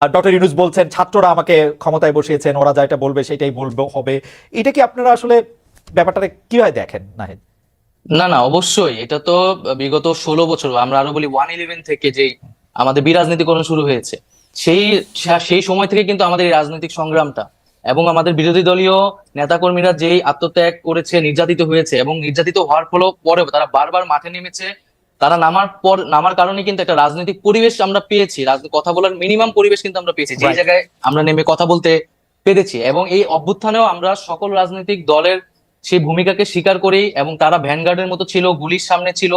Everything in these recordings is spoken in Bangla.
ডক্টর ইউনূস বলছেন ছাত্ররা আমাকে ক্ষমতায় বসিয়েছেন, ওরা যা এটা বলবে সেটাই বলবে হবে। এটা কি আপনারা আসলে ব্যাপারটা কিভাবে দেখেন নাহিদ? না না, অবশ্যই এটা তো বিগত 16 বছর, আমরা আরো বলি 111 থেকে যে আমাদের বিরাজনীতিকরণ শুরু হয়েছে, সেই সেই সময় থেকে কিন্তু আমাদের এই রাজনৈতিক সংগ্রামটা এবং আমাদের বিরোধী দলীয় নেতাকর্মীরা যেই আত্মত্যাগ করেছে, নির্যাতিত হয়েছে এবং নির্যাতিত হওয়ার পরেও তারা বারবার মাঠে নেমেছে। তারা নামার কারণে কিন্তু একটা রাজনৈতিক পরিবেশ আমরা পেয়েছি, কথা বলার মিনিমাম পরিবেশ কিন্তু আমরা পেয়েছি, যেই রাইট। জায়গায় আমরা নেমে কথা বলতে পেরেছি। এবং এই অভ্যুত্থানেও আমরা সকল রাজনৈতিক দলের সেই ভূমিকাকে স্বীকার করেই, এবং তারা ভ্যানগার্ডের মতো ছিল, গুলির সামনে ছিল।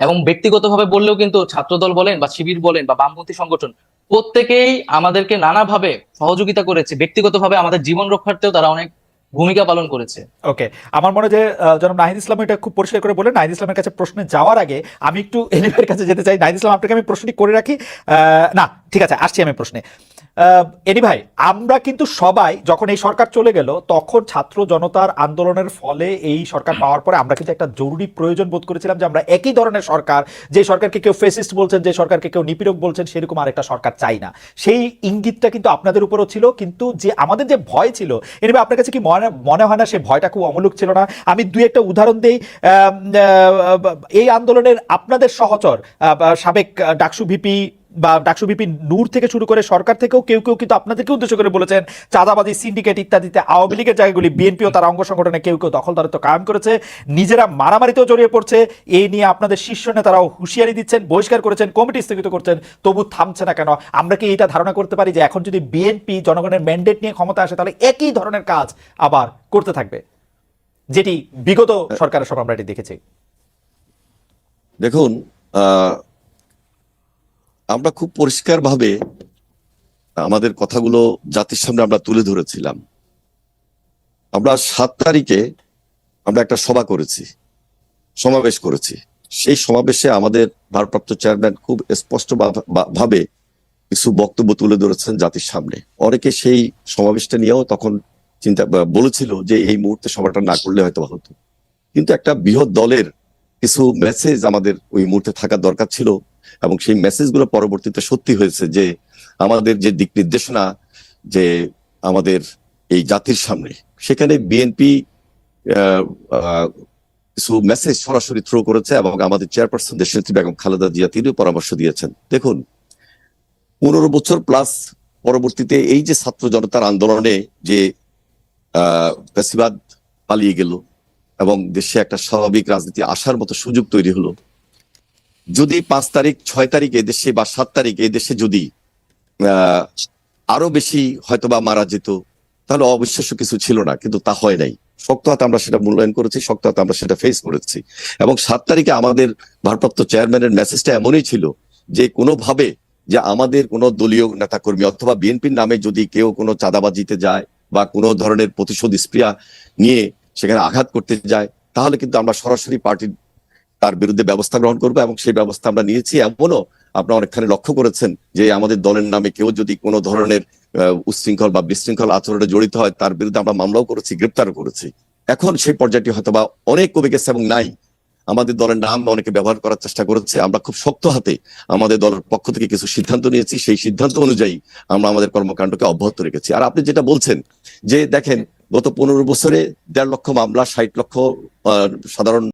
এবং ব্যক্তিগতভাবে বললেও কিন্তু ছাত্রদল বলেন বা শিবির বলেন বা বামপন্থী সংগঠন, প্রত্যেকেই আমাদেরকে নানাভাবে সহযোগিতা করেছে। ব্যক্তিগতভাবে আমাদের জীবন রক্ষার্থেও তারা অনেক ভূমিকা পালন করেছে। ওকে, আমার মনে হয় যে জনাব নাহিদ ইসলাম এটা খুব পরিষ্কার করে বলেন। নাহিদ ইসলামের কাছে প্রশ্নে যাওয়ার আগে আমি একটু এলিফের কাছে যেতে চাই। নাহিদ ইসলাম, আপনাকে আমি প্রশ্নটি করে রাখি। না, ঠিক আছে, আসছি আমি প্রশ্নে। এনি ভাই, আমরা কিন্তু সবাই যখন এই সরকার চলে গেল তখন ছাত্র জনতার আন্দোলনের ফলে এই সরকার পাওয়ার পরে আমরা কিন্তু একটা জরুরি প্রয়োজন বোধ করেছিলাম যে আমরা একই ধরনের সরকার, যে সরকারকে কেউ ফেসিস্ট বলছেন, যে সরকারকে কেউ নিপীড়ক বলছেন, সেরকম আরেকটা সরকার চাই না। সেই ইঙ্গিতটা কিন্তু আপনাদের উপরও ছিল, কিন্তু যে আমাদের যে ভয় ছিল, এনি ভাই আপনার কাছে কি মনে হয় না সেই ভয়টা খুব অমূলক ছিল না? আমি দুই একটা উদাহরণ দিই। এই আন্দোলনের আপনাদের সহচর সাবেক ডাকসু ভিপি বা ডাকসু ভিপি নূর থেকে শুরু করে সরকার থেকেও কেউ কেউ কিন্তু আপনাদেরকে উদ্দেশ্য করে বলেছেন চাঁদাবাজি, সিন্ডিকেট ইত্যাদিতে আওয়ামী লীগের জায়গাগুলি বিএনপিও তার অঙ্গ সংগঠনে কেউ কেউ দখলদারিত্ব কায়েম করেছে, নিজেরা মারামারিতেও জড়িয়ে পড়ছে। এই নিয়ে আপনাদের শীর্ষ নেতারাও হুঁশিয়ারি দিচ্ছেন, বহিষ্কার করেছেন, কমিটি স্থগিত করছেন, তবু থামছে না কেন? আমরা কি এটা ধারণা করতে পারি যে এখন যদি বিএনপি জনগণের ম্যান্ডেট নিয়ে ক্ষমতা আসে তাহলে একই ধরনের কাজ আবার করতে থাকবে, যেটি বিগত সরকারের সময় আমরা এটি দেখেছি? দেখুন, আমরা খুব পরিষ্কারভাবে আমাদের কথাগুলো জাতির সামনে আমরা তুলে ধরেছিলাম। আমরা 7 তারিখে আমরা একটা সভা করেছি, সমাবেশ করেছি। সেই সমাবেশে আমাদের ভারপ্রাপ্ত চেয়ারম্যান খুব স্পষ্ট ভাবে কিছু বক্তব্য তুলে ধরেছেন জাতির সামনে। অনেকে সেই সমাবেশটা নিয়েও তখন বলেছিল যে এই মুহূর্তে সভাটা না করলে হয়তো হতো, কিন্তু একটা বৃহৎ দলের কিছু মেসেজ আমাদের ওই মুহূর্তে থাকার দরকার ছিল, এবং সেই মেসেজগুলো পরবর্তীতে সত্যি হয়েছে যে আমাদের যে দিক নির্দেশনা যে আমাদের এই জাতির সামনে, সেখানে বিএনপি কিছু মেসেজ সরাসরি থ্রো করেছে, এবং আমাদের চেয়ারপারসন দেশনেত্রী বেগম খালেদা জিয়া তিনিও পরামর্শ দিয়েছেন। দেখুন, 15 বছর প্লাস পরবর্তীতে এই যে ছাত্র জনতার আন্দোলনে যে ফ্যাসিবাদ পালিয়ে গেল এবং দেশে একটা স্বাভাবিক রাজনীতি আসার মতো সুযোগ তৈরি হলো, যদি 5 তারিখ 6 তারিখ এদেশে বা 7 তারিখ এদেশে যদি আরো বেশি হয়তোবা মারা যেত, তাহলে অবিশ্বাস্য কিছু ছিল না, কিন্তু তা হয় নাই। শক্ত হাতে আমরা সেটা মূল্যায়ন করেছি, শক্ত হাতে আমরা সেটা ফেস করেছি। এবং 7 তারিখে আমাদের ভারপ্রাপ্ত চেয়ারম্যানের মেসেজটা এমনই ছিল যে কোনোভাবে যে আমাদের কোনো দলীয় নেতাকর্মী অথবা বিএনপির নামে যদি কেউ কোনো চাঁদাবাজিতে যায় বা কোনো ধরনের প্রতিশোধ স্পৃহা নিয়ে সেখানে আঘাত করতে যায়, তাহলে কিন্তু আমরা সরাসরি পার্টির তার বিরুদ্ধে ব্যবস্থা গ্রহণ করবো, এবং সেই ব্যবস্থা আমরা নিয়েছি। এমনও আপনারা অনেকখানি লক্ষ্য করেছেন যে আমাদের দলের নামে কেউ যদি কোনো ধরনের উচ্ছৃঙ্খল বা বিশৃঙ্খল আচরণে জড়িত হয়, তার বিরুদ্ধে আমরা মামলাও করেছি, গ্রেপ্তারও করেছি। এখন সেই পর্যায়টি হয়তোবা অনেক কমে গেছে এবং নাই। আমাদের দলের নাম অনেকে ব্যবহার করার চেষ্টা করেছে। আমরা খুব শক্ত হাতে আমাদের দলের পক্ষ থেকে কিছু সিদ্ধান্ত নিয়েছি, সেই সিদ্ধান্ত অনুযায়ী আমরা আমাদের কর্মকাণ্ডকে অব্যাহত রেখেছি। আর আপনি যেটা বলছেন যে দেখেন, গত 15 বছরে 1.5 লক্ষ মামলা, 60 লক্ষ সাধারণ